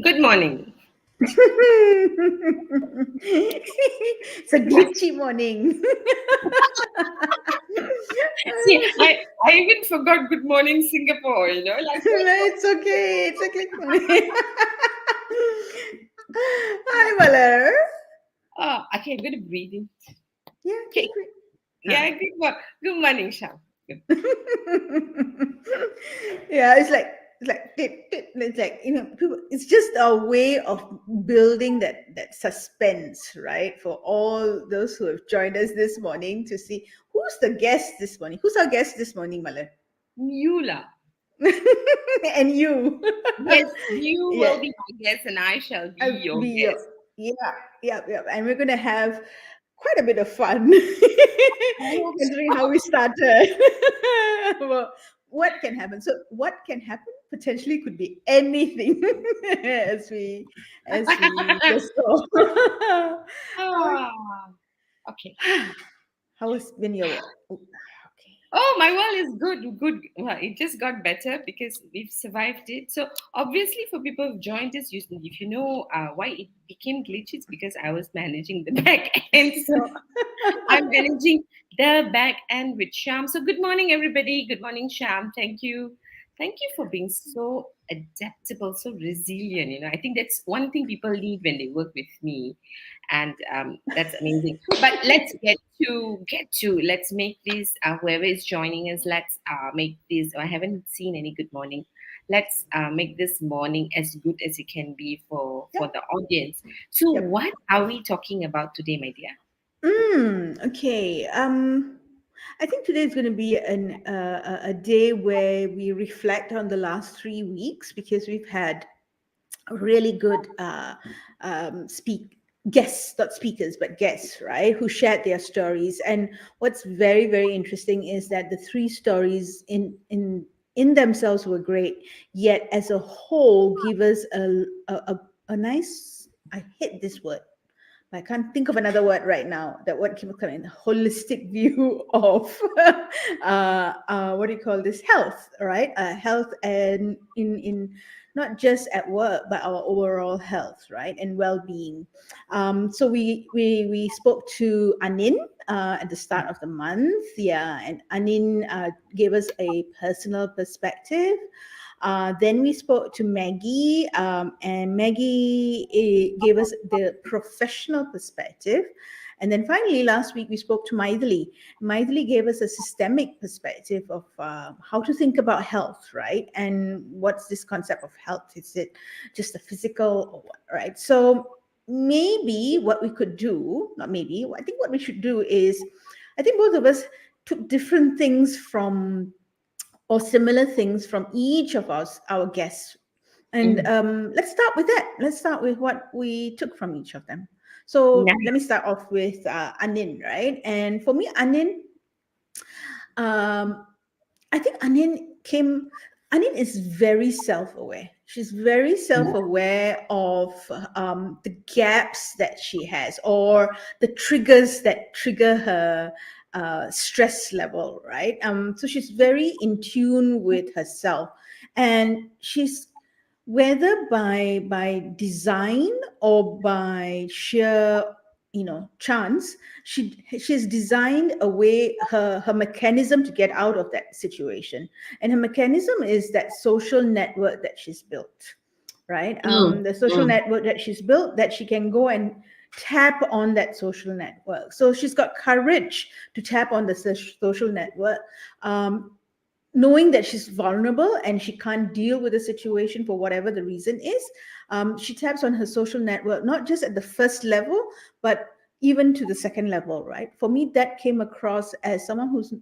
Good morning. It's a glitchy morning. See, I even forgot good morning Singapore, like It's okay. It's okay. Hi, Malar. okay, I'm gonna breathe in. Yeah, Okay. just great. Yeah, good morning, Sham. Good. Yeah, it's like people, it's just a way of building that suspense, right? For all those who have joined us this morning to see who's the guest this morning. Who's our guest this morning, Malar? Mula. And you. Yes, you Yeah, will be my guest and I shall be I'll your be your, guest. yeah, yeah, and we're gonna have quite a bit of fun, I hope considering how so. we started. Well, what can happen? So, what can happen potentially could be anything, as we just saw. Ah, okay. How has been your? Okay. Oh, my world is good, good. Well, it just got better because we've survived it. So obviously, for people who've joined us, if you know why it became glitchy, it's because I was managing the back end. So I'm managing the back end with Sham. So good morning, everybody. Good morning, Sham. Thank you for being so adaptable, so resilient. I think that's one thing people need when they work with me, and that's amazing. But let's get to let's make this. Whoever is joining us, let's make this. I haven't seen any good morning. Let's make this morning as good as it can be for Yep. the audience. So, Yep. what are we talking about today, my dear? Okay. I think today is going to be a day where we reflect on the last 3 weeks because we've had really good speak guests, not speakers, but guests, right? Who shared their stories. And what's very, very interesting is that the three stories in themselves were great, yet as a whole give us a nice. I hate this word. I can't think of another word right now. That word keeps coming. Holistic view of what do you call this? Health, right? Health and in not just at work, but our overall health, right, and well-being. So we spoke to Anin at the start of the month, yeah, and Anin gave us a personal perspective. Then we spoke to Maggie, and Maggie gave us the professional perspective. And then finally, last week, we spoke to Maithili. Maithili gave us a systemic perspective of how to think about health, right? And what's this concept of health? Is it just a physical or what, right? So maybe what we could do, not maybe, I think what we should do is, I think both of us took different things from or similar things from each of our guests. And Mm. let's start with that. Let's start with what we took from each of them. So let me Nice. start off with Anin, right? And for me, Anin, um, I think Anin is very self aware. She's very self aware of the gaps that she has or the triggers that trigger her stress level, right? So she's very in tune with herself. And she's whether by design or by sheer chance, she's designed a way, her mechanism to get out of that situation. And her mechanism is that social network that she's built, right? Mm, The social mm. network that she's built, that she can go and tap on that social network. So she's got courage to tap on the social network, um, knowing that she's vulnerable and she can't deal with the situation for whatever the reason is. She taps on her social network, not just at the first level, but even to the second level, right? For me, that came across as someone who's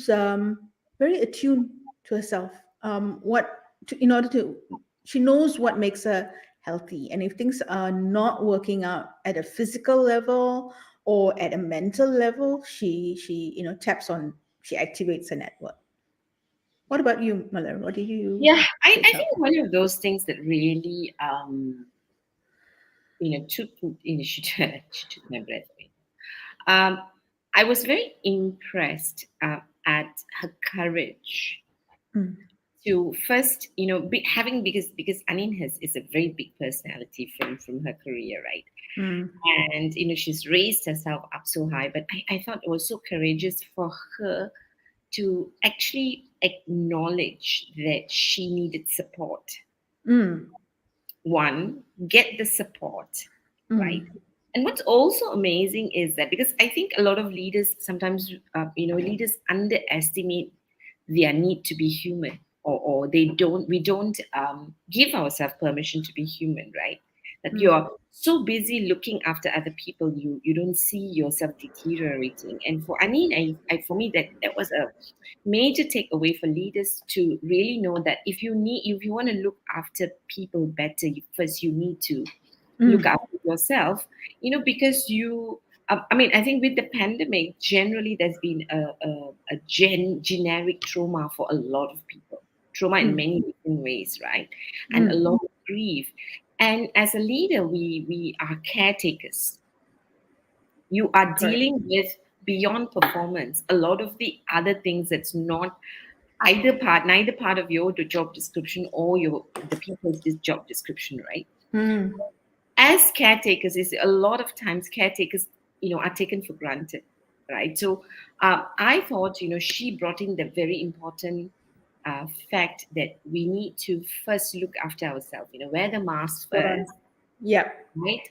very attuned to herself. In order to, she knows what makes her healthy. And if things are not working out at a physical level or at a mental level, she taps on, she activates her network. What about you, Malar? What did you Yeah, I pick up? think one of those things that really took she took my breath away. Um, I was very impressed at her courage Mm, to first, having, because Anin is a very big personality from her career, right? Mm, And she's raised herself up so high. But I thought it was so courageous for her to actually acknowledge that she needed support. mm, One, get the support, right? mm, And what's also amazing is that, because I think a lot of leaders sometimes, leaders underestimate their need to be human, or we don't give ourselves permission to be human, right? That mm, you're so busy looking after other people, you don't see yourself deteriorating. And for me, that was a major takeaway for leaders, to really know that if you want to look after people better, first you need to look mm. after yourself, because I mean, I think with the pandemic, generally there's been a generic trauma for a lot of people, trauma in Mm, many different ways, right? And a mm, lot of grief. And as a leader, we are caretakers. You are correct. dealing with, beyond performance, a lot of the other things that's not neither part of your job description, or the people's job description, right? Mm, As caretakers, is a lot of times caretakers, are taken for granted, right? So I thought, she brought in the very important fact that we need to first look after ourselves, wear the mask spot on. first, Yep. right?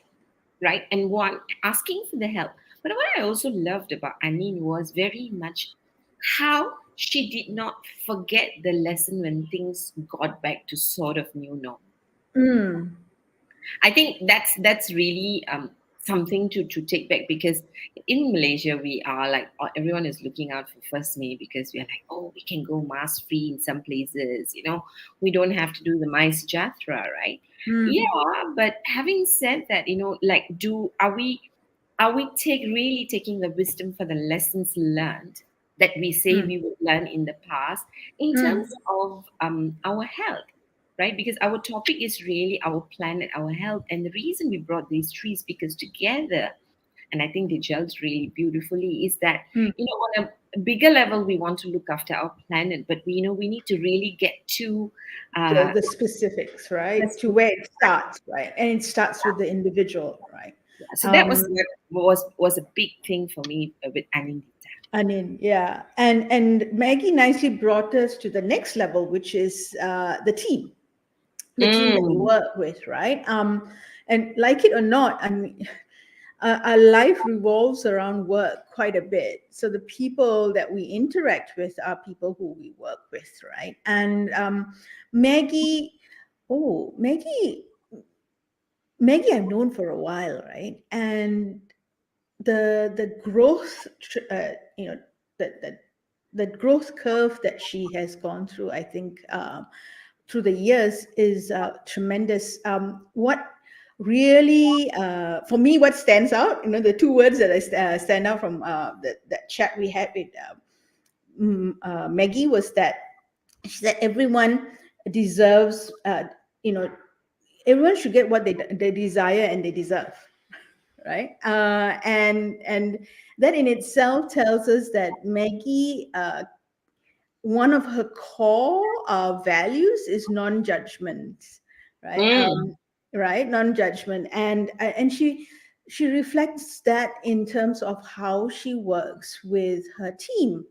Right. And one, asking for the help. But what I also loved about Anin was very much how she did not forget the lesson when things got back to sort of new norm. Mm, I think that's really something to take back, because in Malaysia we are like, everyone is looking out for First May, because we are like, oh, we can go mask free in some places, we don't have to do the mice jatra, right? mm, Yeah, but having said that, like, are we really taking the wisdom for the lessons learned that we say mm, we would learn in the past, in terms mm. of our health, right? Because our topic is really our planet, our health. And the reason we brought these trees, because together, and I think they gelled really beautifully, is that, Mm. on a bigger level, we want to look after our planet, but we need to really get to uh, The specifics, right? let's To where it starts, right? And it starts with the individual, right? so that was Um, was a big thing for me with Anindita. I mean, yeah. And Maggie nicely brought us to the next level, which is the team that we Mm, work with, right? And like it or not, I mean, our life revolves around work quite a bit. So the people that we interact with are people who we work with, right? And Maggie, oh, Maggie, I've known for a while, right? And the growth, the, the the growth curve that she has gone through, I think, through the years is tremendous. What really, for me, what stands out, the two words that stand out from that chat we had with Maggie was that she said everyone deserves, everyone should get what they desire and they deserve, right? And that in itself tells us that Maggie, one of her core values is non-judgment, right? mm, Right, non-judgment, and she reflects that in terms of how she works with her team,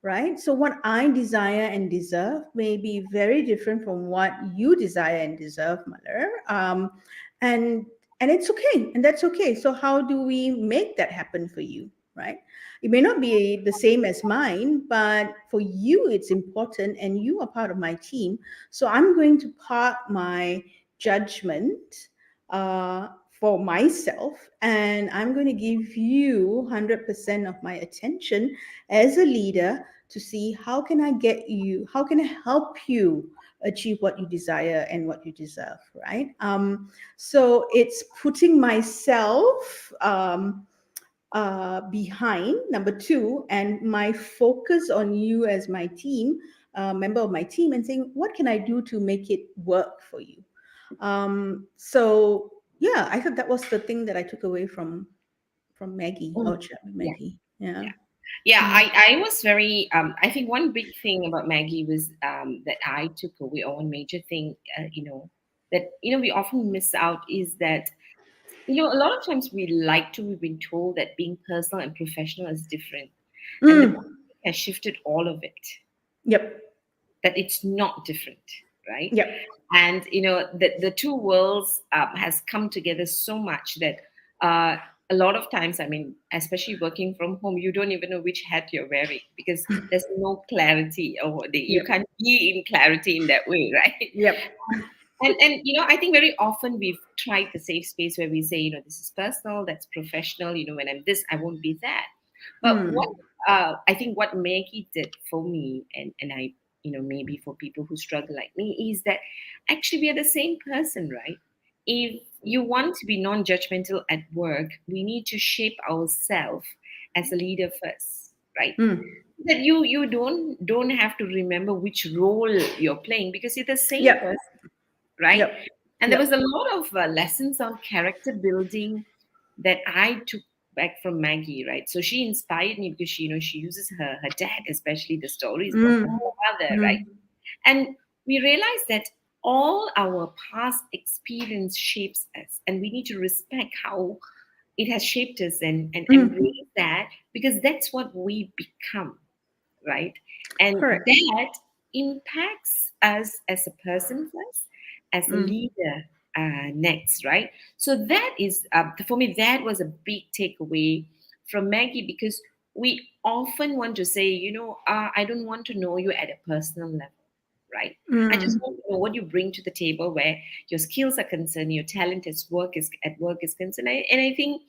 right? So what I desire and deserve may be very different from what you desire and deserve, Mother. And it's okay, and that's okay. So how do we make that happen for you, right? It may not be the same as mine, but for you, it's important, and you are part of my team. So I'm going to park my judgment for myself, and I'm going to give you 100% of my attention as a leader to see how can I help you achieve what you desire and what you deserve, right? So it's putting myself behind number two, and my focus on you as my team, member of my team, and saying, what can I do to make it work for you? So yeah, I thought that was the thing that I took away from Maggie, mm. or chat with Yeah, Maggie. Yeah. yeah. Yeah, Mm. I was very I think one big thing about Maggie was that I took away, or one major thing, that we often miss out is that a lot of times we've been told that being personal and professional is different, and the Mm. pandemic has shifted all of it, Yep. that it's not different, right? Yep. And the two worlds has come together so much that a lot of times, I mean, especially working from home, you don't even know which hat you're wearing because there's no clarity, or you Yep. can't be in clarity in that way, right? Yep. And I think very often we've tried the safe space where we say, this is personal, that's professional. When I'm this, I won't be that. But what Mm. I think what Maggie did for me, and I, maybe for people who struggle like me, is that actually we are the same person, right? If you want to be non-judgmental at work, we need to shape ourselves as a leader first, right? Mm. That you don't have to remember which role you're playing because you're the same Yep. person, right? Yep. And there was Yep. a lot of lessons on character building that I took back from Maggie, right? So she inspired me because she uses her dad, especially the stories about Mm. her mother, right? Mm. And we realized that all our past experience shapes us, and we need to respect how it has shaped us and Mm. embrace that because that's what we become, right? And Correct. that impacts us as a person first, as a Mm. leader next, right? So that is, for me, that was a big takeaway from Maggie because we often want to say, I don't want to know you at a personal level, right? I just Mm. want to know what you bring to the table where your skills are concerned, your talent at work is concerned. And I think,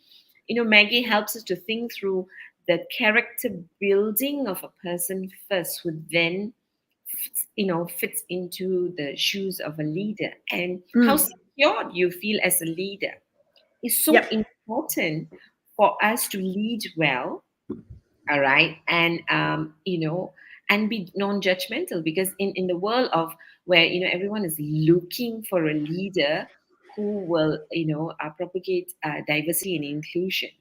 Maggie helps us to think through the character building of a person first, who then, fits into the shoes of a leader. And how Mm. secure you feel as a leader is so Yep. important for us to lead well, all right, and be non-judgmental because in the world of where everyone is looking for a leader who will propagate diversity and inclusion,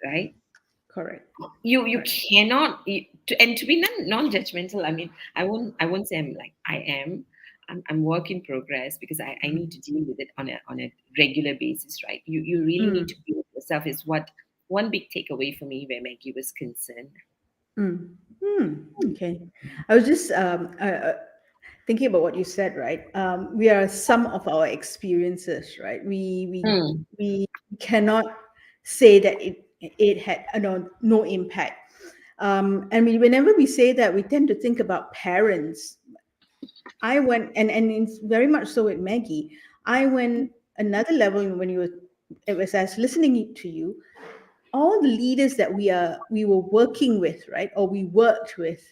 right? Correct. You Correct. cannot and to be non-judgmental, I mean, I won't say I'm like I am. I'm work in progress because I need to deal with it on a regular basis, right? You really need Mm. to be with yourself is what one big takeaway for me where Maggie was concerned. Mm. Mm. Okay. I was just thinking about what you said, right? We are some of our experiences, right? Mm, We cannot say that it had no impact. And whenever we say that, we tend to think about parents. I went, and it's very much so with Maggie. I went another level when you were, it was as listening to you, all the leaders that we were working with, right, or we worked with,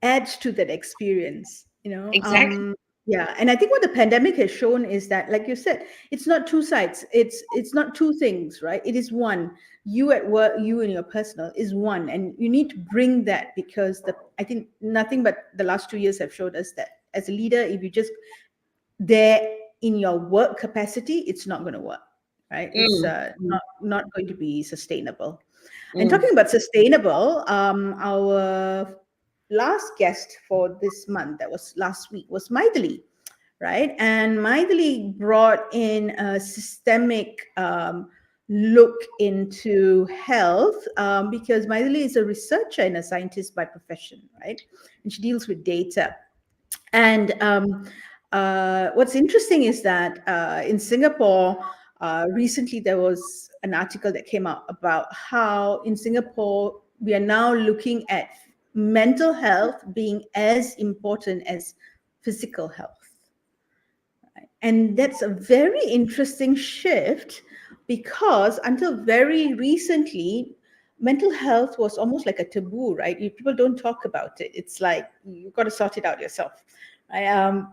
adds to that experience, exactly. yeah. And I think what the pandemic has shown is that, like you said, it's not two sides, it's not two things, right? It is one. You at work, you in your personal is one, and you need to bring that because I think nothing but the last 2 years have showed us that as a leader, if you just there in your work capacity, it's not going to work, right? It's Mm, not going to be sustainable. And mm. talking about sustainable, our last guest for this month, that was last week, was Maithili, right? And Maithili brought in a systemic look into health because Maithili is a researcher and a scientist by profession, right? And she deals with data. And what's interesting is that in Singapore, recently there was an article that came out about how in Singapore we are now looking at mental health being as important as physical health. And that's a very interesting shift because until very recently, mental health was almost like a taboo, right? People don't talk about it. It's like you've got to sort it out yourself. Right?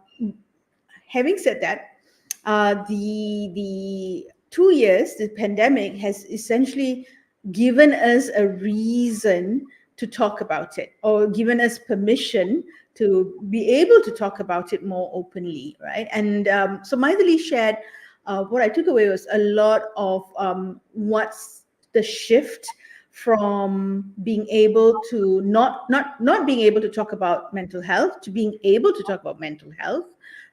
Having said that, the 2 years, the pandemic has essentially given us a reason to talk about it, or given us permission to be able to talk about it more openly, right? And so Maithili shared what I took away was a lot of what's the shift from being able to not being able to talk about mental health to being able to talk about mental health,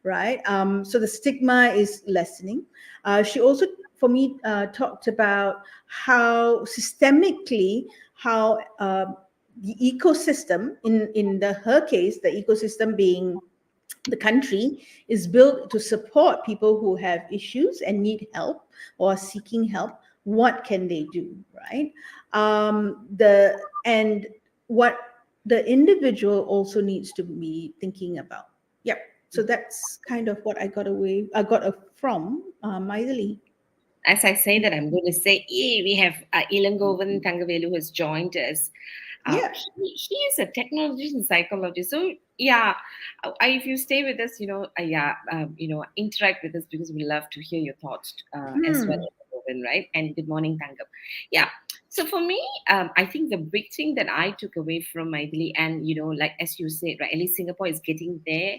right? So the stigma is lessening. She also, for me, talked about how systemically, how the ecosystem, in her case, the ecosystem being the country, is built to support people who have issues and need help or are seeking help. What can they do, right? The and what the individual also needs to be thinking about. Yep. So that's kind of what I got from Maithili. As I say that, I'm going to say, we have Ilangovan Tangavelu who has joined us. Yeah. He is a technologist and psychologist. So yeah, if you stay with us, interact with us because we love to hear your thoughts as well, Hmm. Ilangovan, right? And good morning, Tangam. Yeah. So for me, I think the big thing that I took away from my daily, and like as you said, right, at least Singapore is getting there.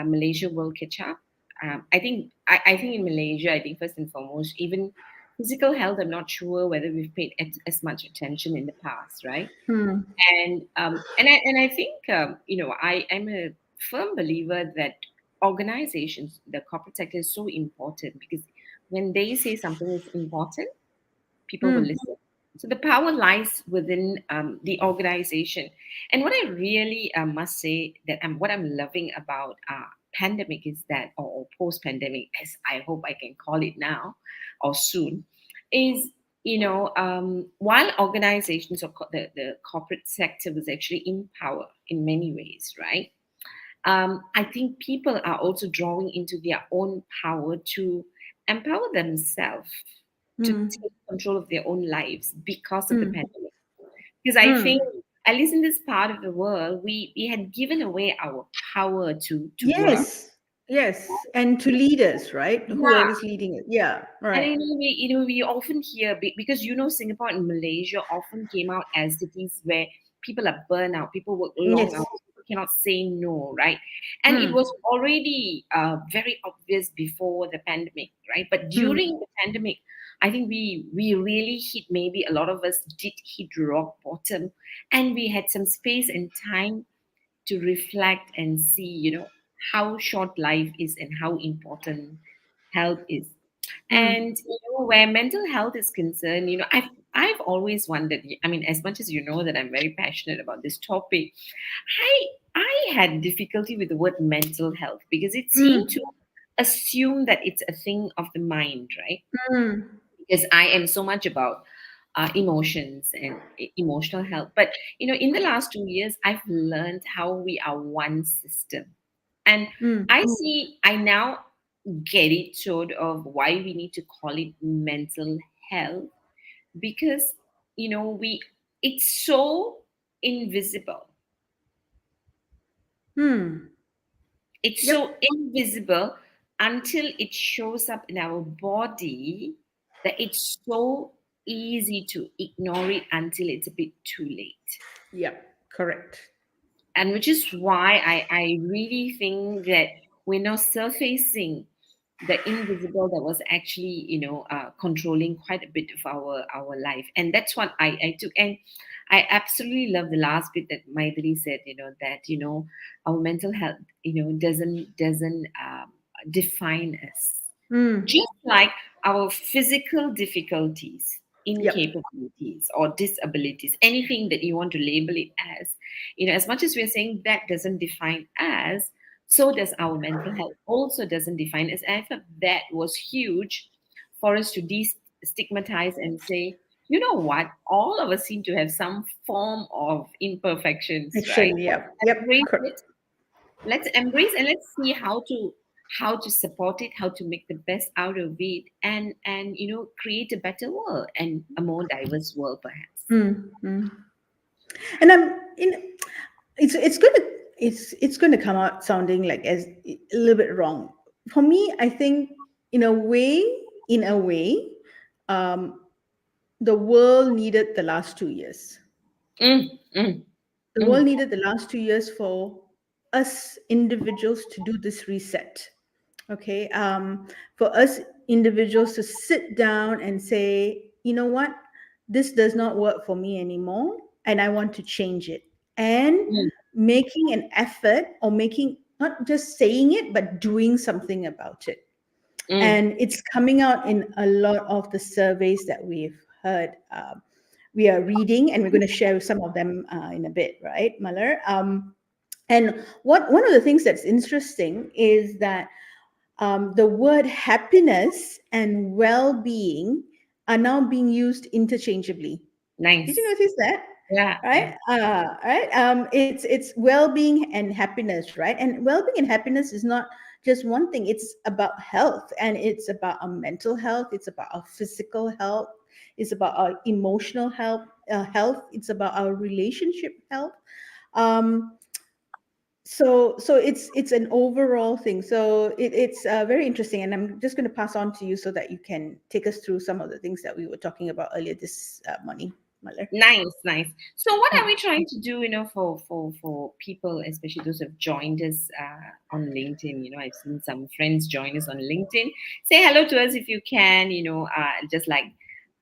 Malaysia will catch up. I think in Malaysia, I think first and foremost, even physical health, I'm not sure whether we've paid as much attention in the past, right? Hmm. And I think I am a firm believer that organizations, the corporate sector, is so important because when they say something is important, people will Hmm. listen. So the power lies within the organization. And what I really must say that what I'm loving about pandemic is that, or post-pandemic, as I hope I can call it now or soon, is while organizations or the corporate sector was actually in power in many ways, right? I think people are also drawing into their own power to empower themselves to Hmm. take control of their own lives because of the Hmm. pandemic. Because I Hmm. think, at least in this part of the world, we had given away our power to work. Yes. Yes. And to leaders, right? Yeah, Whoever's leading it. Yeah. and Right. we often hear because Singapore and Malaysia often came out as cities where people are burnt out, people work long Yes. hours, people cannot say no, right? And it Hmm. was already very obvious before the pandemic, right? But Hmm. during the pandemic, I think we really hit, maybe a lot of us did hit rock bottom, and we had some space and time to reflect and see, how short life is and how important health is. Hmm. And where mental health is concerned, I've always wondered. I mean, as much as you know that I'm very passionate about this topic, I had difficulty with the word mental health because it seemed Hmm. to assume that it's a thing of the mind, right? Hmm. Because I am so much about emotions and emotional health. But in the last 2 years, I've learned how we are one system, and Hmm. I now get it sort of why we need to call it mental health because we it's so invisible. Hmm. It's Yep. so invisible until it shows up in our body that it's so easy to ignore it until it's a bit too late. Yep. Correct. And which is why I really think that we're now surfacing the invisible that was actually controlling quite a bit of our life. And that's what I took. And I absolutely love the last bit that Maithili said, that our mental health doesn't define us, Hmm. just like our physical difficulties, Yep. incapabilities, or disabilities, anything that you want to label it as, as much as we're saying that doesn't define us, so does our mental health also doesn't define us. And I thought that was huge for us to destigmatize and say, you know what, all of us seem to have some form of imperfections, right? Action. Yep. Yep. Embrace it, let's embrace and let's see how to support it, how to make the best out of it, and create a better world and a more diverse world perhaps. Hmm. Hmm. And I'm in. It's gonna it's gonna come out sounding like as a little bit wrong. For me, I think in a way, in a way, um, the world needed the last 2 years. Mm, mm, The world mm, needed the last 2 years for us individuals to do this reset. Okay, for us individuals to sit down and say, you know what? this does not work for me anymore and I want to change it. And Mm, making an effort, or making, not just saying it, but doing something about it. mm. And it's coming out in a lot of the surveys that we've heard. We are reading, and we're going to share some of them in a bit, right, Malar? And what one of the things that's interesting is that the word happiness and well-being are now being used interchangeably. Did you Nice. notice that? Yeah, Right, yeah. right. It's well-being and happiness, right? And well-being and happiness is not just one thing. It's about health, and it's about our mental health. It's about our physical health. It's about our emotional health. It's about our relationship health. Um, so it's an overall thing. So it's very interesting, and I'm just going to pass on to you so that you can take us through some of the things that we were talking about earlier this morning, Mother. Nice, nice. So, what are Mm. we trying to do? For people, especially those who have joined us on LinkedIn. I've seen some friends join us on LinkedIn. Say hello to us if you can. Just like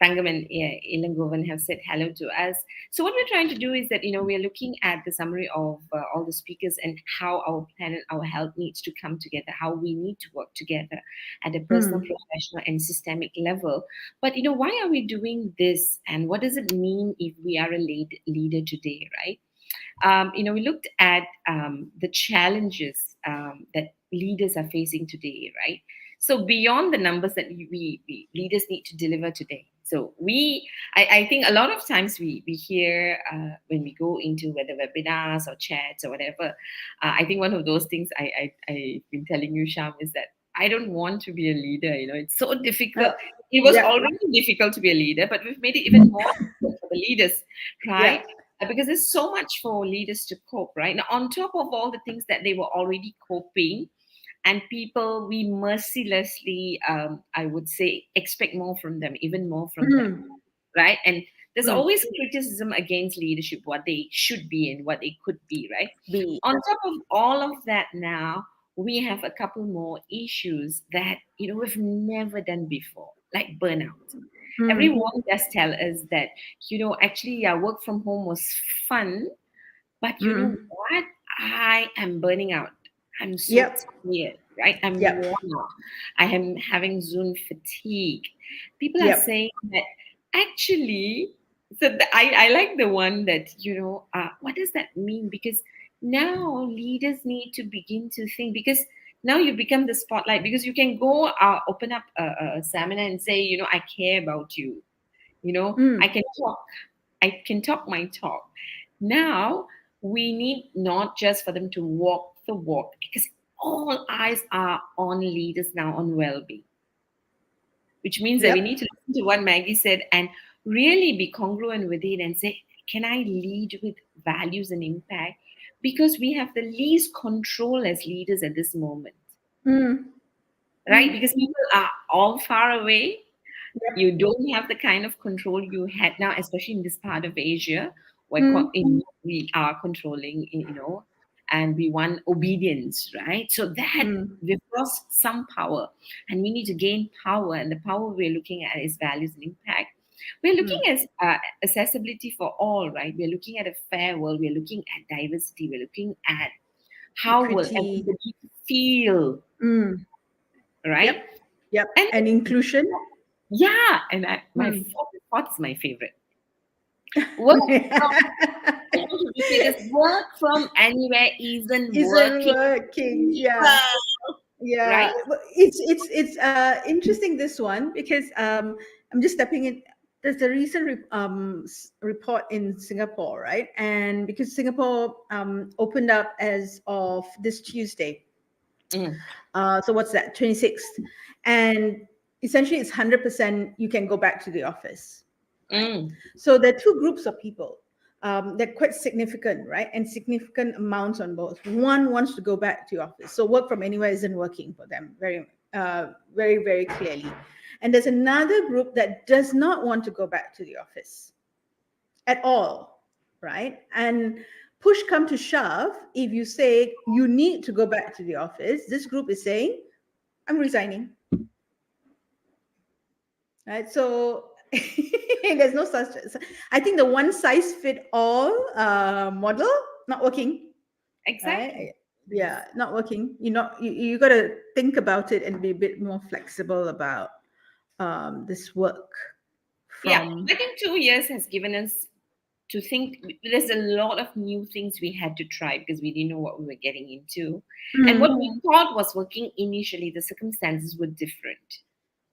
Tangam and Ilangovan have said hello to us. So, what we're trying to do is that we're looking at the summary of all the speakers and how our planet, our health needs to come together, how we need to work together at a personal, Mm. professional, and systemic level. But why are we doing this, and what does it mean if we are a leader today, right? We looked at the challenges that leaders are facing today, right? So beyond the numbers that we leaders need to deliver today. So I think a lot of times we hear when we go into whether webinars or chats or whatever. I think one of those things I've been telling you, Sham, is that I don't want to be a leader. It's so Uh, difficult. It was yep. already difficult to be a leader, but we've made it even more difficult for the leaders, Yeah. right? Because there's so much for leaders to cope, right? Now, on top of all the things that they were already coping, and people, we mercilessly, I would say, expect more from them, even more from them, Mm. right? And there's Mm. always criticism against leadership, what they should be and what they could be, right? Be. On top of all of that, now we have a couple more issues that we've never done before, like burnout. Mm. Everyone does tell us that actually, yeah, work from home was fun, but you know Mm. what? I am burning out. I'm so Yep. tired, right? I'm Yep. worn out. I am having Zoom fatigue. People are Yep. saying that actually, so I like the one that, what does that mean? Because now leaders need to begin to think, because now you become the spotlight, because you can go open up a seminar and say, I care about you. I Mm. can talk. I can talk my talk. Now we need not just for them to walk the walk, because all eyes are on leaders now, on well-being, which means that we Yep. need to listen to what Maggie said and really be congruent with it and say, can I lead with values and impact? Because we have the least control as leaders at this moment, Mm. right? Mm. Because people are all far away. Yep. You don't have the kind of control you had now, especially in this part of Asia, where Mm. we are controlling, and we want obedience, right? So that Mm. we've lost some power, and we need to gain power. And the power we're looking at is values and impact. We're looking Mm. at accessibility for all, right? We're looking at a fair world. We're looking at diversity. We're looking at how will Equity. everybody feel, Mm. right? Yep. Yep. And And inclusion. yeah, and my Mm. fourth is my favorite. Work from, I want to repeat this, work from anywhere isn't Isn't working working. Yeah. well, Yeah. right? Well, it's interesting, this one, because I'm just stepping in. There's a recent report in Singapore, right? And because Singapore opened up as of this Tuesday, Mm, so what's that, 26th, and essentially it's 100% you can go back to the office, right? mm, So there are two groups of people. They're quite significant, right? And significant amounts on both. One wants to go back to office, so work from anywhere isn't working for them, very, very clearly. And there's another group that does not want to go back to the office at all, right? And push come to shove, if you say you need to go back to the office, this group is saying, I'm resigning, right? So There's no such. I think the one size fit all model not working, Exactly. right? Yeah, not working. You got to think about it and be a bit more flexible about this work Yeah, from. I think 2 years has given us to think. There's a lot of new things we had to try because we didn't know what we were getting into. And what we Mm, thought was working initially, the circumstances were different.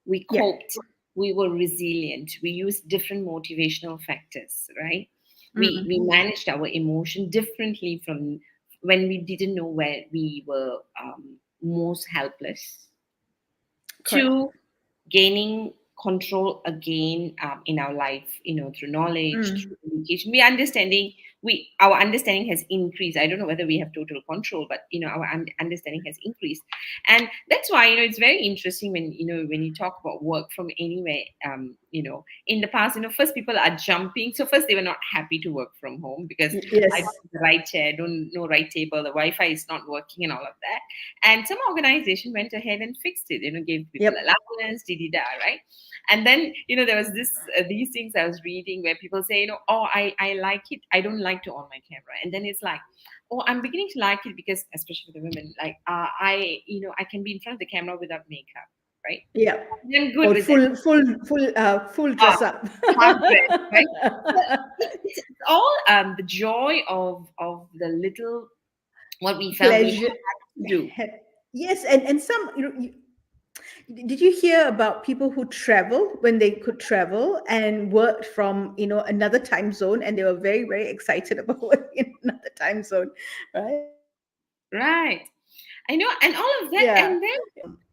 We yeah. coped, we were resilient, we used different motivational factors, right? We Mm, managed our emotion differently from when we didn't know where we were most helpless correct. to gaining control again in our life, through knowledge, Mm, through education. Our understanding has increased. I don't know whether we have total control, but our understanding has increased. And that's why it's very interesting when you talk about work from anywhere. In the past, first people are jumping. So first they were not happy to work from home because I don't yes. have the right chair, don't know right table, the Wi-Fi is not working, and all of that. And some organization went ahead and fixed it, gave people Yep. allowance, da, right? And then, there was these things I was reading where people say, oh, I like it. I don't like to on my camera. And then it's like, oh, I'm beginning to like it because, especially for the women, like, I can be in front of the camera without makeup, right? Yeah. I'm good Or with that. full Ah, dress up. half dress, right? But it's all the joy of the little, what we felt we Pleasure. had to do. Yes, and some did you hear about people who travel when they could travel and worked from another time zone, and they were very very excited about working in another time zone, right? Right. I know, and all of that. Yeah, And then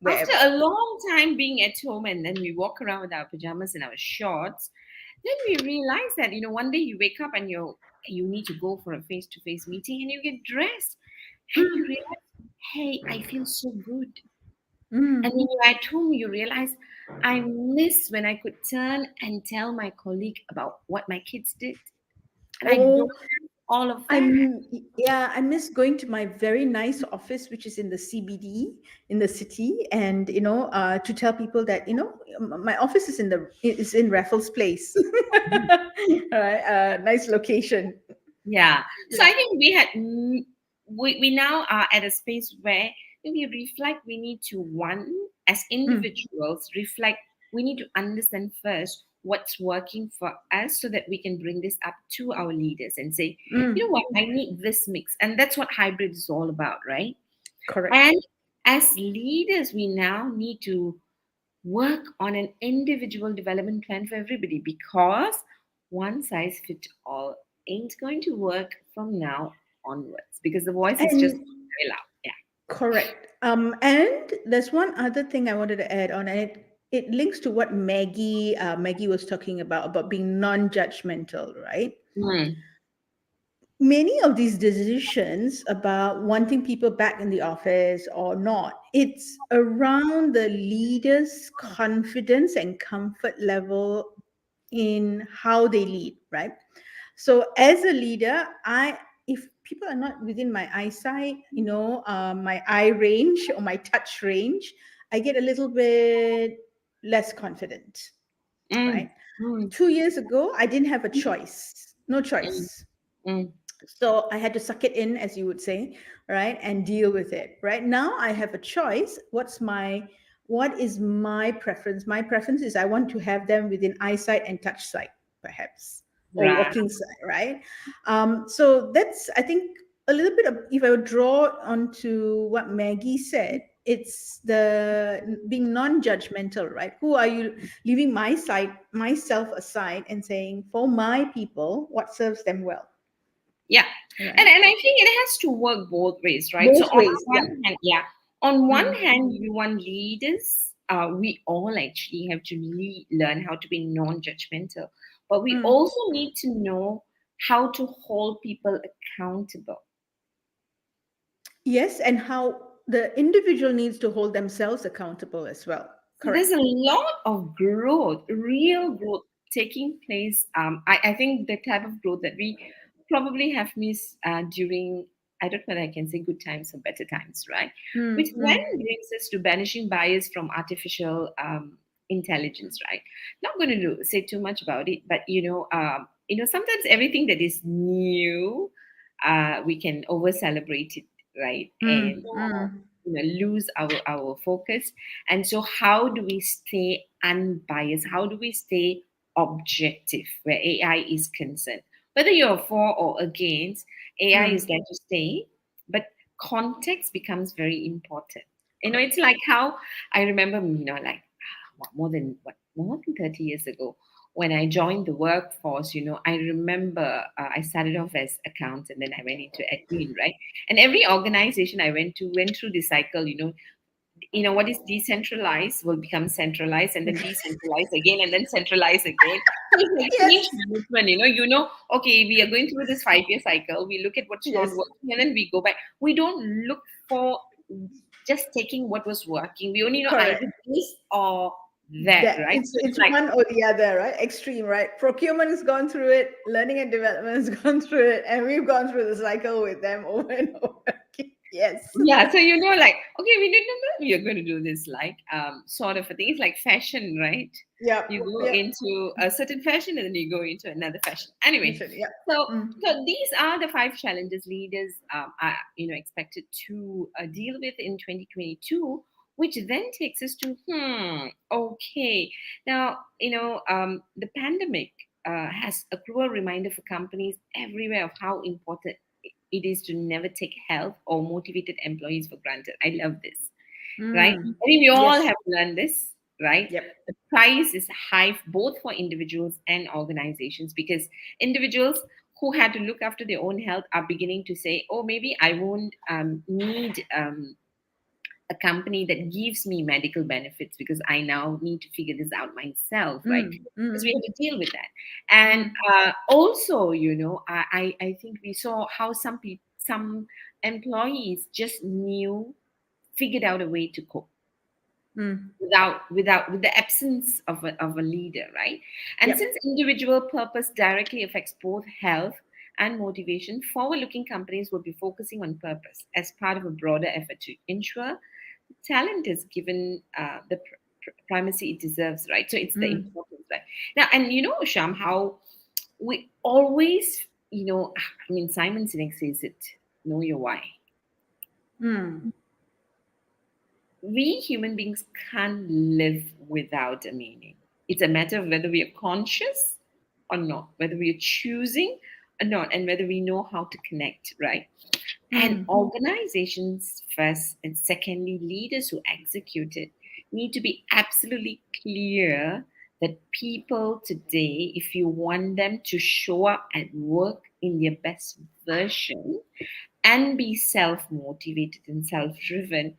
after wherever. a long time being at home, and then we walk around with our pajamas and our shorts, then we realize that, one day you wake up and you need to go for a face-to-face meeting and you get dressed and you Mm, realize, hey, I feel so good. And when mm. you're at home, you realize, I miss when I could turn and tell my colleague about what my kids did. And I don't Oh, have all of that. yeah, I miss going to my very nice office, which is in the CBD in the city, and to tell people that my office is in Raffles Place. All right, nice location. Yeah. So Yeah. I think we now are at a space where we reflect. We need to, one, as Mm, individuals, reflect. We need to understand first what's working for us so that we can bring this up to our leaders and say, you know mm, what, I need this mix. And that's what hybrid is all about, right? correct. And as leaders, we now need to work on an individual development plan for everybody, because one size fits all ain't going to work from now onwards, because the voice is just And very loud. Yeah. correct. And there's one other thing I wanted to add on, and it links to what Maggie was talking about being non-judgmental, right? Mm, Many of these decisions about wanting people back in the office or not, it's around the leader's confidence and comfort level in how they lead, right? So as a leader, if people are not within my eyesight, my eye range or my touch range, I get a little bit less confident, mm, right? mm, 2 years ago, I didn't have a choice, no mm, choice. mm. So I had to suck it in, as you would say, right, and deal with it. Right now, I have a choice. What is my preference? My preference is I want to have them within eyesight and touch sight, perhaps, or Right. walking sight, right? So that's, I think, a little bit of, if I would draw onto what Maggie said, it's the being non-judgmental, right? Who are you leaving myself aside and saying, for my people, what serves them well, Yeah. And right? and I think it has to work both ways, right? So Both on ways. Yeah. one hand, yeah, on one Mm, hand, you want leaders. We all actually have to learn how to be non-judgmental, but we mm. also need to know how to hold people accountable. Yes, and how the individual needs to hold themselves accountable as well. So there's a Correct. lot of growth, real growth taking place. I think the type of growth that we probably have missed during, I don't know whether I can say good times or better times, right? Which Mm, then mm. brings us to banishing bias from artificial intelligence, right? Not going to say too much about it, but sometimes everything that is new, we can over celebrate it, right? And Mm, mm, lose our focus. And so, how do we stay unbiased? How do we stay objective where AI is concerned? Whether you're for or against, AI is mm. there to stay, but context becomes very important. It's like how I remember, like more than 30 years ago when I joined the workforce. I remember I started off as accountant and then I went into admin, right? And every organization I went to went through this cycle. What is decentralized will become centralized and then decentralized again and then centralized again. So it's like change Yes, management. Okay, we are going through this 5-year cycle. We look at what's not yes, working and then we go back. We don't look for just taking what was working. We only know either correct. this or that, That right? So it's it's like, one or the other, right? Extreme, right? Procurement has gone through it, learning and development has gone through it, and we've gone through the cycle with them over and over again. Yes. yeah, so like, okay, we didn't know we are going to do this, like sort of a thing. It's like fashion, right? Yep. You go Yep. into a certain fashion and then you go into another fashion. Anyway, Yep. so Mm, these are the 5 challenges leaders are expected to deal with in 2022, which then takes us to okay. Now the pandemic has a cruel reminder for companies everywhere of how important it is to never take health or motivated employees for granted. I love this, right? mm. I think we all Yes. have learned this, right? Yep. The price is high both for individuals and organizations because individuals who had to look after their own health are beginning to say, oh, maybe I won't need a company that gives me medical benefits because I now need to figure this out myself, right? Mm, Because we mm, have to deal with that. And mm, also, I think we saw how some employees just figured out a way to cope mm. with the absence of a leader, right? And Yep. since individual purpose directly affects both health and motivation, forward-looking companies will be focusing on purpose as part of a broader effort to ensure talent is given the primacy it deserves, right? So it's the Mm, importance, right? Now, and Sham, how we always, I mean, Simon Sinek says it, know your why. mm, We human beings can't live without a meaning. It's a matter of whether we are conscious or not, whether we are choosing or not, and whether we know how to connect, right? And mm, organizations, first, and secondly, leaders who execute it need to be absolutely clear that people today, if you want them to show up at work in their best version, and be self motivated and self driven,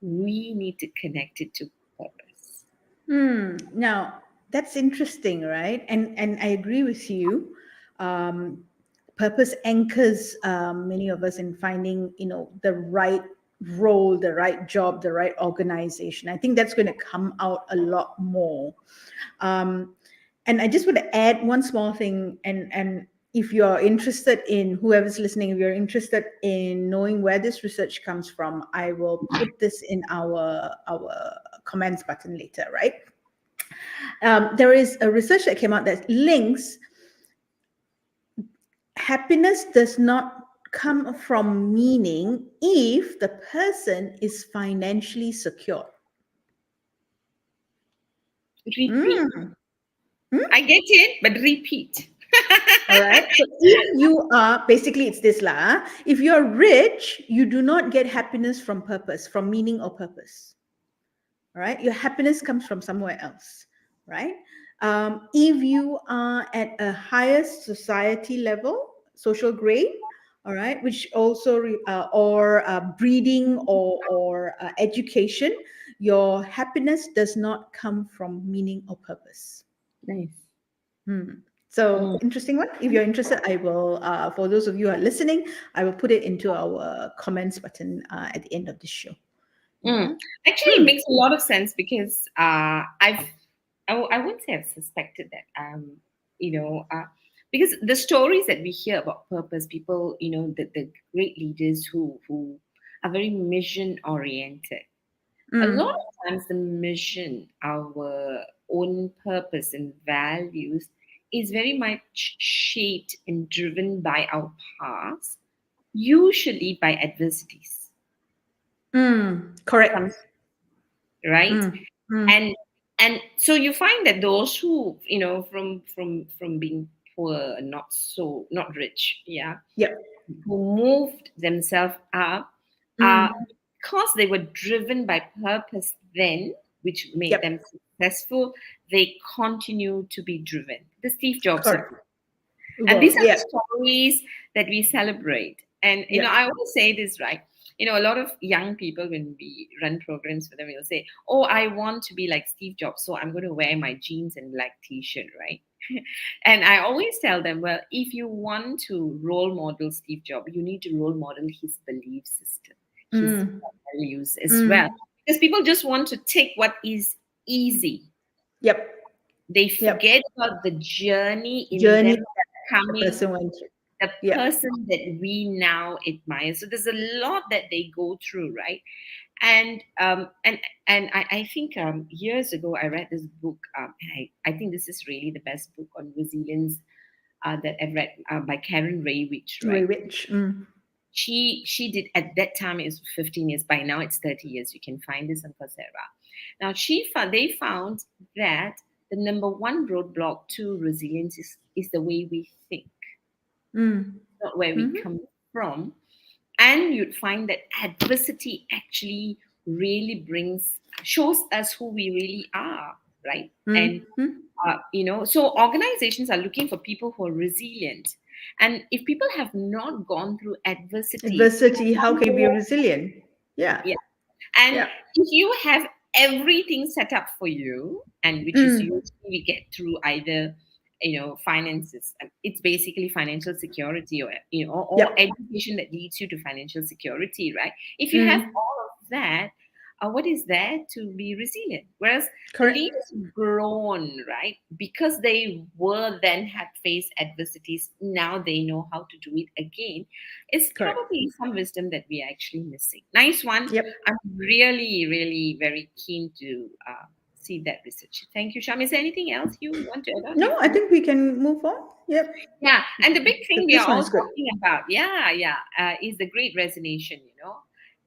we need to connect it to purpose. mm. Now, that's interesting, right? And I agree with you. Um, Purpose anchors many of us in finding, the right role, the right job, the right organization. I think that's going to come out a lot more. Um, and I just want to add one small thing, and if you're interested in, whoever's listening, if you're interested in knowing where this research comes from, I will put this in our comments button later, right? There is a research that came out that links happiness does not come from meaning if the person is financially secure. Repeat. Mm. I get it, but repeat. All right. So if you are, basically it's this lah. If you're rich, you do not get happiness from purpose, from meaning or purpose. All right. Your happiness comes from somewhere else. Right. If you are at a higher society level, social grade, all right, which also or breeding or education, your happiness does not come from meaning or purpose. Nice. Hmm. So Mm. interesting one. If you're interested, I will. For those of you who are listening, I will put it into our comments button at the end of this show. Mm. Yeah. Actually, it Hmm. makes a lot of sense because I wouldn't say I've suspected that. Because the stories that we hear about purpose, people, the great leaders who are very mission oriented. A lot Hmm. of times, the mission, our own purpose and values is very much shaped and driven by our past, usually by adversities, some, Correct. right? Mm, mm. and and so you find that those who, from being poor, not rich, yeah, Yep. who moved themselves up, uh, Mm, because they were driven by purpose then, which made yep. them successful, they continue to be driven. The Steve Jobs of, Correct. and these Well, are the yep. stories that we celebrate. And Yep. I always say this, right? A lot of young people, when we run programs for them, will say, "Oh, I want to be like Steve Jobs, so I'm going to wear my jeans and black T-shirt," right? And I always tell them, well, if you want to role model Steve Jobs, you need to role model his belief system, his Mm, values as well, mm. because people just want to take what is easy. Yep. They Yep. forget about the journey in Journey them that the coming person went through. the Yep. person that we now admire. So there's a lot that they go through, right? And I think years ago I read this book, and I think this is really the best book on resilience that I've read, by Karen Raywich, Very right? rich. Mm. She did, at that time it was 15 years. By now it's 30 years. You can find this on Coursera. Now they found that the number one roadblock to resilience is the way we think, Mm. not where we Mm-hmm. come from. And you'd find that adversity actually really shows us who we really are, right? And Mm-hmm. so organizations are looking for people who are resilient. And if people have not gone through adversity, Adversity, how can you be resilient? Yeah. yeah, and Yeah. if you have everything set up for you, and which is Mm. usually we get through either, finances, it's basically financial security, or or Yep. education that leads you to financial security, right? If you have Mm. all of that, what is there to be resilient? Whereas the Correct. leaders have grown, right, because they were then had faced adversities, now they know how to do it again. It's Correct. probably some wisdom that we are actually missing. Nice one. Yep. I'm really, really very keen to see that research. Thank you, Sham. Is there anything else you want to add on No, I before we? think we can move on. Yep. Yeah, and the big thing we This are one all is good. talking about, yeah, is the Great Resignation.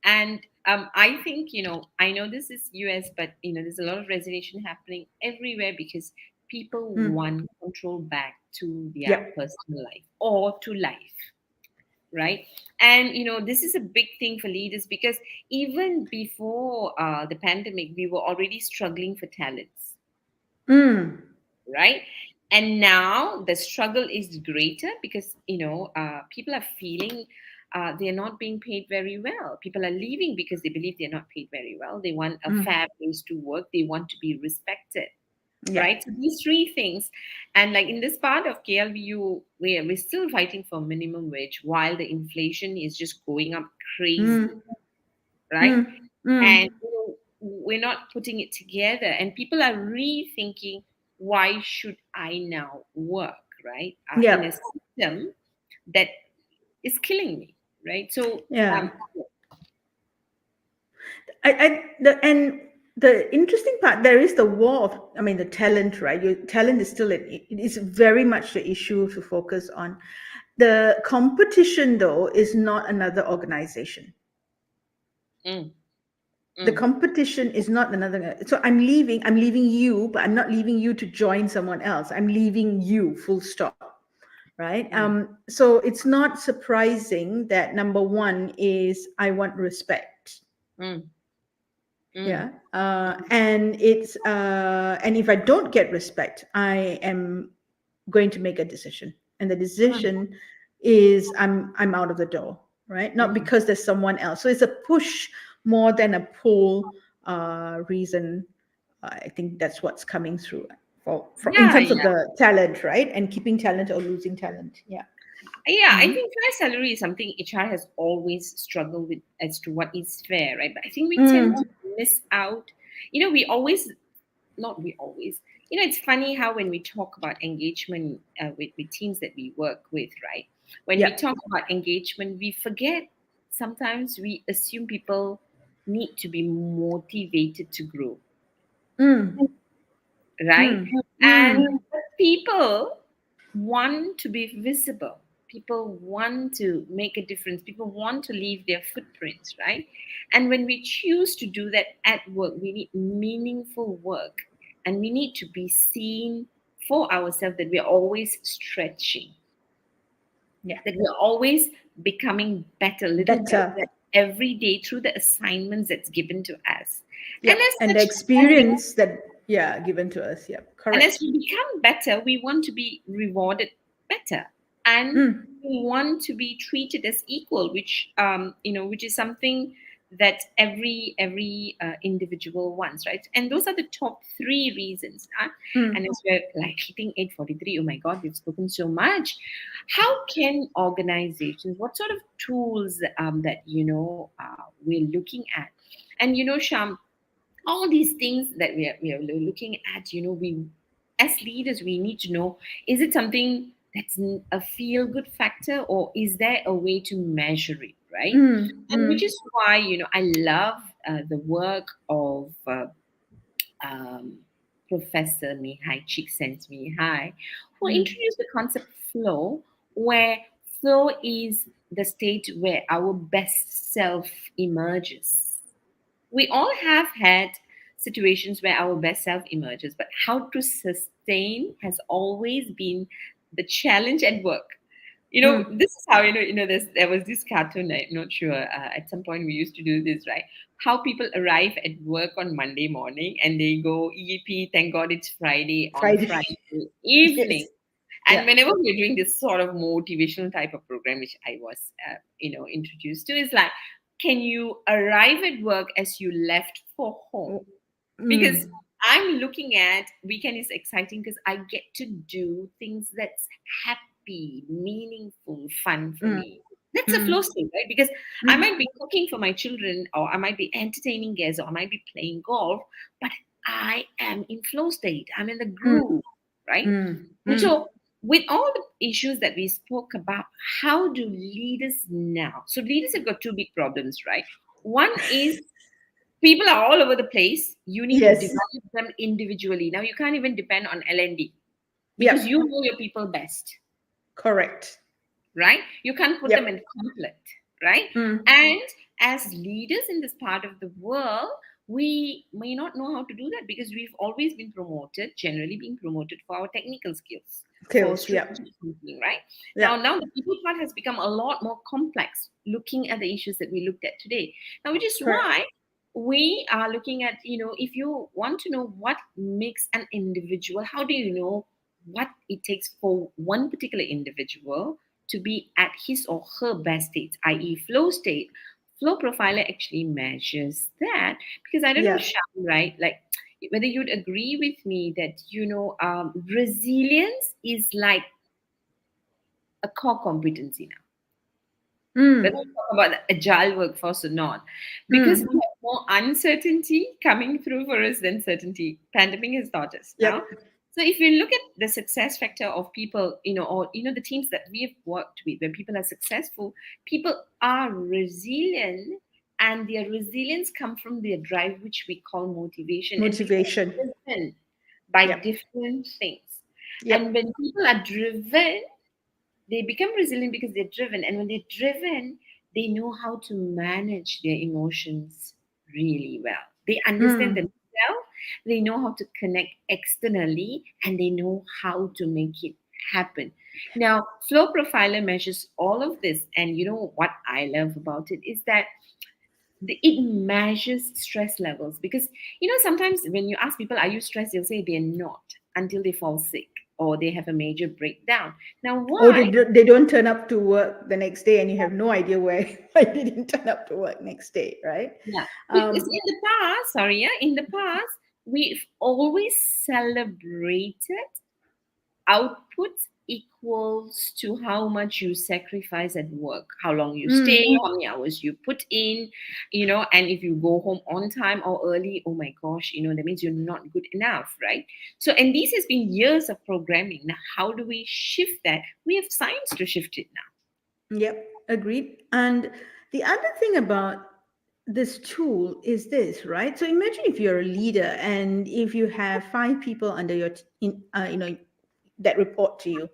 And I think, I know this is US, but there's a lot of resignation happening everywhere because people Mm. want control back to their Yep. personal life or to life, right? And this is a big thing for leaders, because even before the pandemic we were already struggling for talents, Mm. right? And now the struggle is greater because people are feeling they're not being paid very well. People are leaving because they believe they're not paid very well. They want a Mm. fair place to work. They want to be respected, right? Yep. So these three things, and like in this part of KLVU, we're still fighting for minimum wage while the inflation is just going up crazy, Mm. right? Mm. And Mm. we're not putting it together, and people are rethinking, why should I now work, right? In a Yep. system that is killing me, right? So Yeah. And the interesting part, there is the war of, I mean, the talent, right? Your talent is still it is very much the issue to focus on. The competition, though, is not another organization. mm, The mm, competition is not another. So I'm leaving you, but I'm not leaving you to join someone else. I'm leaving you, full stop. Right. mm, So it's not surprising that number one is I want respect. mm, mm, Yeah. And if I don't get respect, I am going to make a decision, and the mm, decision is I'm out of the door, right? Not mm. because there's someone else. So it's a push more than a pull reason. I think that's what's coming through for in Yeah, terms of yeah. the talent, right? And keeping talent or losing talent. Yeah. Yeah, I Mm. think fair salary is something HR has always struggled with as to what is fair, right? But I think we tend Mm. to miss out. We always, not we always, it's funny how when we talk about engagement with teams that we work with, right? When we Yeah. talk about engagement, we forget, sometimes we assume people need to be motivated to grow. Mm. right? Mm, And mm, people want to be visible. People want to make a difference. People want to leave their footprints, right? And when we choose to do that at work, we need meaningful work, and we need to be seen for ourselves, that we are always stretching, yeah. that we're always becoming better, little better Better. every day through the assignments that's given to us. And Yep. as And the such, as we experience that, yeah, given to us. Yep. and as Correct. we become better, we want to be rewarded better, and Mm, we want to be treated as equal, which which is something that every individual wants, right? And those are the top three reasons. Huh? mm, And as we're like hitting 8:43, oh my God, we've spoken so much. How can organizations? What sort of tools that we're looking at? And Sham, all these things that we are looking at, we as leaders, we need to know, is it something that's a feel good factor, or is there a way to measure it, right? mm, And which mm, is why I love the work of um, Professor Mihai Csikszentmihalyi, who mm, introduced the concept flow, where flow is the state where our best self emerges. We all have had situations where our best self emerges, but how to sustain has always been the challenge at work. mm. This is how there was this cartoon. I'm not sure. At some point, we used to do this, right? How people arrive at work on Monday morning and they go, "EP, thank God it's Friday," on Friday. Friday evening. Yes. And Yeah. whenever we're doing this sort of motivational type of program, which I was, introduced to, is like, can you arrive at work as you left for home? Because Mm, I'm looking at weekend is exciting because I get to do things that's happy, meaningful, fun for mm, me. That's a flow mm, state, right? Because I mm, might be cooking for my children, or I might be entertaining guests, or I might be playing golf, but I am in flow state. I'm in the mm, groove, right? mm, And mm. so, with all the issues that we spoke about, how do leaders now? So, leaders have got two big problems, right? One is people are all over the place. You need to Yes. develop them individually. Now, you can't even depend on L&D because Yep. you know your people best, Correct. right? You can't put them Yep. in conflict, right? Mm, And as leaders in this part of the world, we may not know how to do that because we've always been promoted, generally being promoted for our technical skills, for skills. Yep. strategic thinking, right? Yep. Now the people part has become a lot more complex, looking at the issues that we looked at today. Now, which is Correct. why we are looking at, if you want to know what makes an individual, how do you know what it takes for one particular individual to be at his or her best state, i.e., flow state? Flow profiler actually measures that, because I don't know, Yeah. Sham, right? Like, whether you'd agree with me that resilience is like a core competency now, whether we Mm, talk about the agile workforce or not, because we mm. have more uncertainty coming through for us than certainty. Pandemic has taught us now. Yep. So if you look at the success factor of people, or the teams that we have worked with, when people are successful, people are resilient, and their resilience come from their drive, which we call motivation, and people Motivation. are driven by Yep. different things. And Yep. when people are driven, they become resilient because they're driven, and when they're driven, they know how to manage their emotions really well. They understand Mm. themselves, they know how to connect externally, and they know how to make it happen. Now, flow profiler measures all of this, and what I love about it is that it measures stress levels, because sometimes when you ask people, are you stressed, they'll say they're not, until they fall sick or they have a major breakdown. Now, Or why? they don't turn up to work the next day and you have no idea why why they didn't turn up to work next day, right? Yeah, because Um, in the past, sorry, yeah, in the past, we've always celebrated output equals to how much you sacrifice at work, how long you mm, stay, how many hours you put in, and if you go home on time or early, oh my gosh, that means you're not good enough, right? So, and this has been years of programming. Now, how do we shift that? We have science to shift it now. yep, agreed. And the other thing about this tool is this, right? So imagine if you're a leader and if you have five people under your that report to you,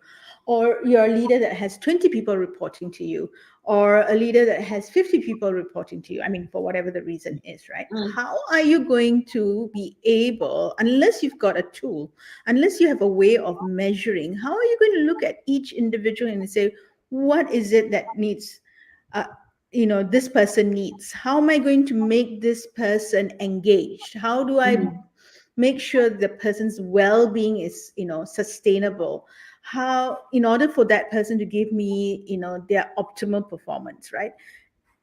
or you're a leader that has 20 people reporting to you, or a leader that has 50 people reporting to you. I mean, for whatever the reason is, right? Mm, How are you going to be able, unless you've got a tool, unless you have a way of measuring, how are you going to look at each individual and say, what is it that needs uh, this person needs? How am I going to make this person engaged? How do I mm, make sure the person's well-being is sustainable? How, in order for that person to give me their optimal performance, right?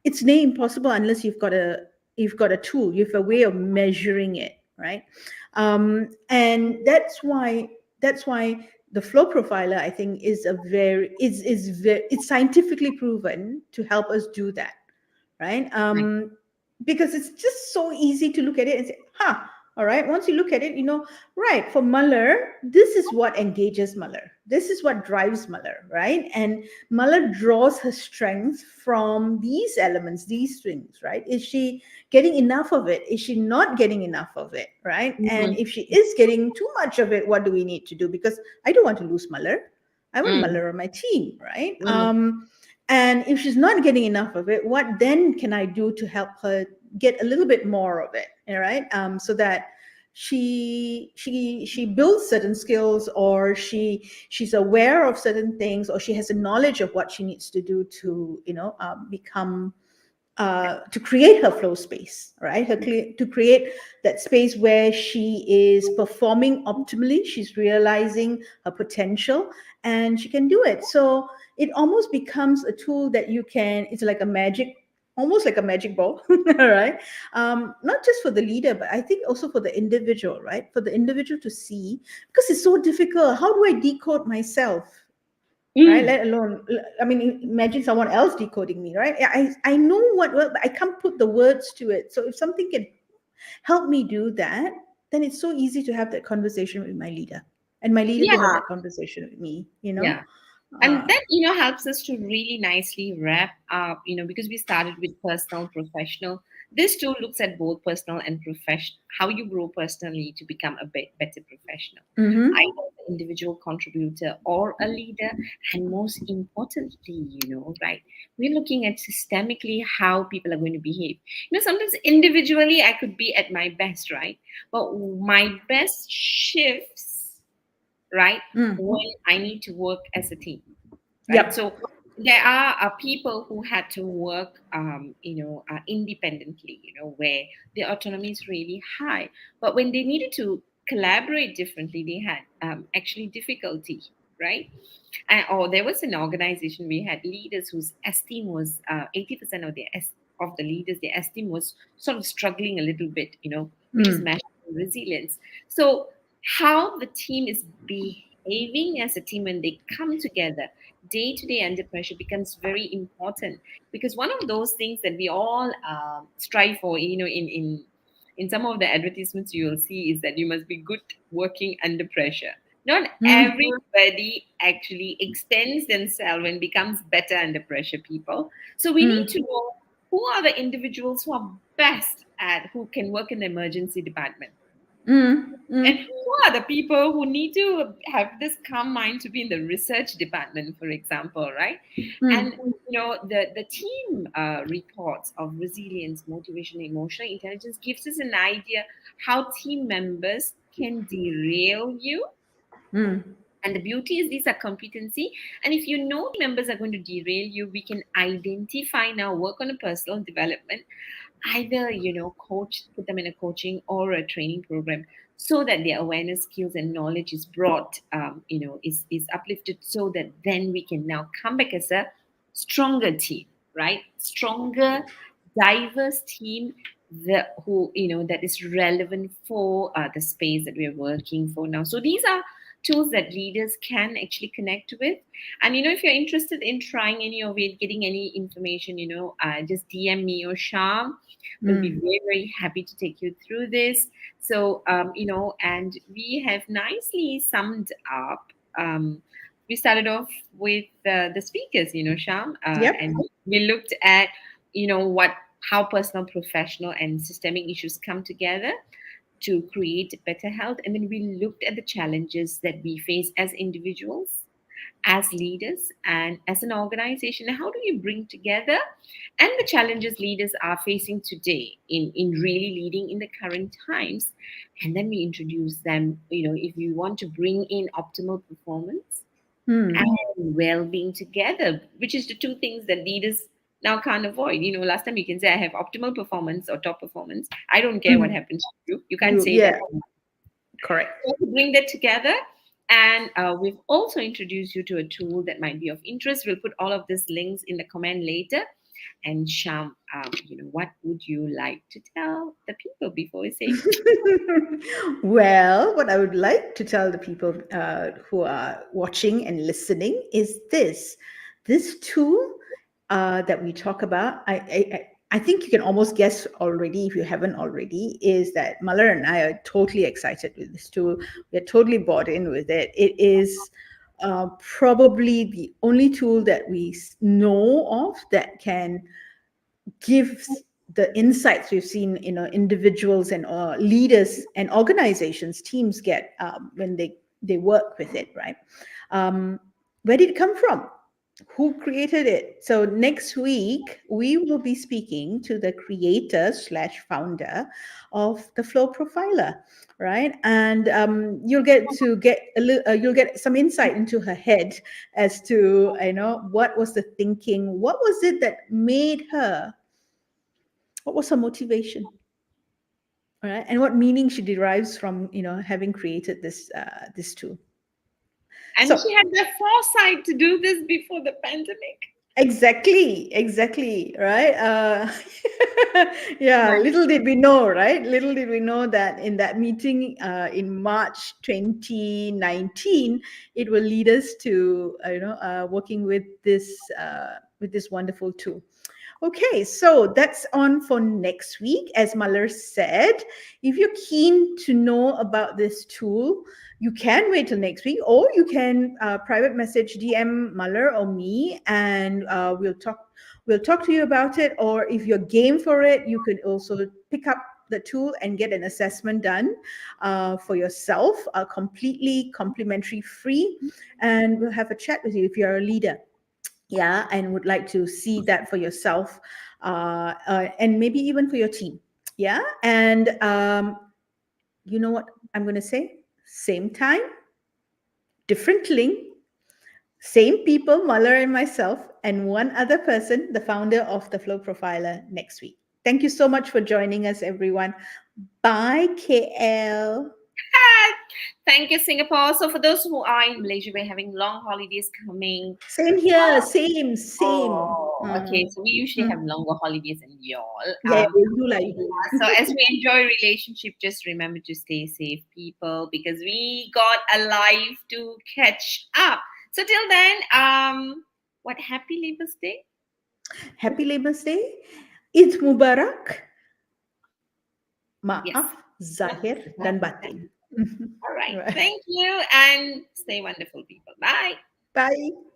It's near impossible unless you've got a tool, you have a way of measuring it, right? And that's why the flow profiler, I think, is a very it's scientifically proven to help us do that, right? right. Because it's just so easy to look at it and say, huh, all right, once you look at it, right, for Muller, this is what engages Muller. This is what drives Muller, right? And Muller draws her strength from these elements, these things, right? Is she getting enough of it? Is she not getting enough of it, right? And Mm, if she is getting too much of it, what do we need to do? Because I don't want to lose Muller. I want mm, Muller on my team, right? mm, And if she's not getting enough of it, what then can I do to help her get a little bit more of it? All right, so that she builds certain skills, or she's aware of certain things, or she has a knowledge of what she needs to do to become to create her flow space, right? To create that space where she is performing optimally, she's realizing her potential, and she can do it. So it almost becomes a tool that you can, it's like a magic, almost like a magic ball, right? Not just for the leader, but I think also for the individual, right? For the individual to see, because it's so difficult. How do I decode myself? Right, mm. let alone, I mean, imagine someone else decoding me, right? I know what word, but I can't put the words to it. So if something can help me do that, then it's so easy to have that conversation with my leader, and my leader to have Yeah, that conversation with me, yeah. And uh, that, helps us to really nicely wrap up, because we started with personal, professional. This tool looks at both personal and professional, how you grow personally to become a better professional, mm-hmm, either an individual contributor or a leader. And most importantly, right, we're looking at systemically how people are going to behave. Sometimes individually I could be at my best, right? But my best shifts, right, mm, when I need to work as a team, right? yep, So there are people who had to work, independently, where their autonomy is really high. But when they needed to collaborate differently, they had actually difficulty, right? Or there was an organization, we had leaders whose esteem was 80% of of the leaders, their esteem was sort of struggling a little bit, which is mm, measured in resilience. So how the team is behaving as a team when they come together day to day under pressure becomes very important, because one of those things that we all strive for, in some of the advertisements you will see, is that you must be good working under pressure. Not mm, everybody actually extends themselves and becomes better under pressure, people. So we need to mm, know who are the individuals who are best at, who can work in the emergency department, mm, and mm, who are the people who need to have this calm mind to be in the research department, for example, right? And mm, the team reports of resilience, motivation, emotional intelligence gives us an idea how team members can derail you. mm, And the beauty is these are competency. And if you know members are going to derail you, we can identify now, work on a personal development, either coach, put them in a coaching or a training program, so that their awareness, skills, and knowledge is brought, is uplifted, so that then we can now come back as a stronger team, right? Stronger, diverse team, who that is relevant for the space that we're working for now. So these are tools that leaders can actually connect with. And if you're interested in trying any of it, getting any information, just DM me or Sham. We'll be mm. very, very happy to take you through this. So, and we have nicely summed up. We started off with the speakers, Sham, Yep. and we looked at, what. how personal, professional, and systemic issues come together to create better health. And then we looked at the challenges that we face as individuals, as leaders, and as an organization. How do you bring together and the challenges leaders are facing today in really leading in the current times? And then we introduce them, if you want to bring in optimal performance Hmm. and well-being together, which is the two things that leaders now can't avoid. Last time you can say I have optimal performance or top performance. I don't care what Hmm. happens to you. You can't You, say that. yeah, correct. So to bring that together, and we've also introduced you to a tool that might be of interest. We'll put all of these links in the comment later. And Sham, what would you like to tell the people before we say Well, what I would like to tell the people who are watching and listening is this tool that we talk about. I think you can almost guess already, if you haven't already, is that Malar and I are totally excited with this tool. We're totally bought in with it. It is probably the only tool that we know of that can gives the insights we've seen, individuals and leaders and organizations, teams get when they work with it, right? um, where did it come from? Who created it? So next week we will be speaking to the creator slash founder of the Flow Profiler, right? And you'll get some insight into her head as to, what was the thinking, what was it that made her, what was her motivation, right? And what meaning she derives from, having created this tool. and So she had the foresight to do this before the pandemic. exactly, right? Yeah, Right. little did we know, right? Little did we know that in that meeting in March 2019, it will lead us to, working with this wonderful tool. Okay, so that's on for next week. As Malar said, if you're keen to know about this tool, you can wait till next week, or you can private message DM Malar or me, and we'll talk. We'll talk to you about it. Or if you're game for it, you could also pick up the tool and get an assessment done for yourself, completely complimentary, free, and we'll have a chat with you if you're a leader, yeah, and would like to see that for yourself, and maybe even for your team, yeah. And you know what I'm going to say? Same time, different link, same people, Malar and myself, and one other person, the founder of the Flow Profiler, next week. Thank you so much for joining us, everyone. Bye, KL. Thank you, Singapore. So for those who are in Malaysia, we're having long holidays coming. Same here, same. Oh, okay. So we usually have Mm. longer holidays than y'all. Yeah, you do like you So do. as we enjoy relationship, just remember to stay safe, people, because we got a life to catch up. So till then, what happy Labour's Day? Happy Labour's Day. Eid Mubarak. Yes. Maaf, zahir, dan batin. All right. Right. Thank you and stay wonderful, people. Bye. Bye.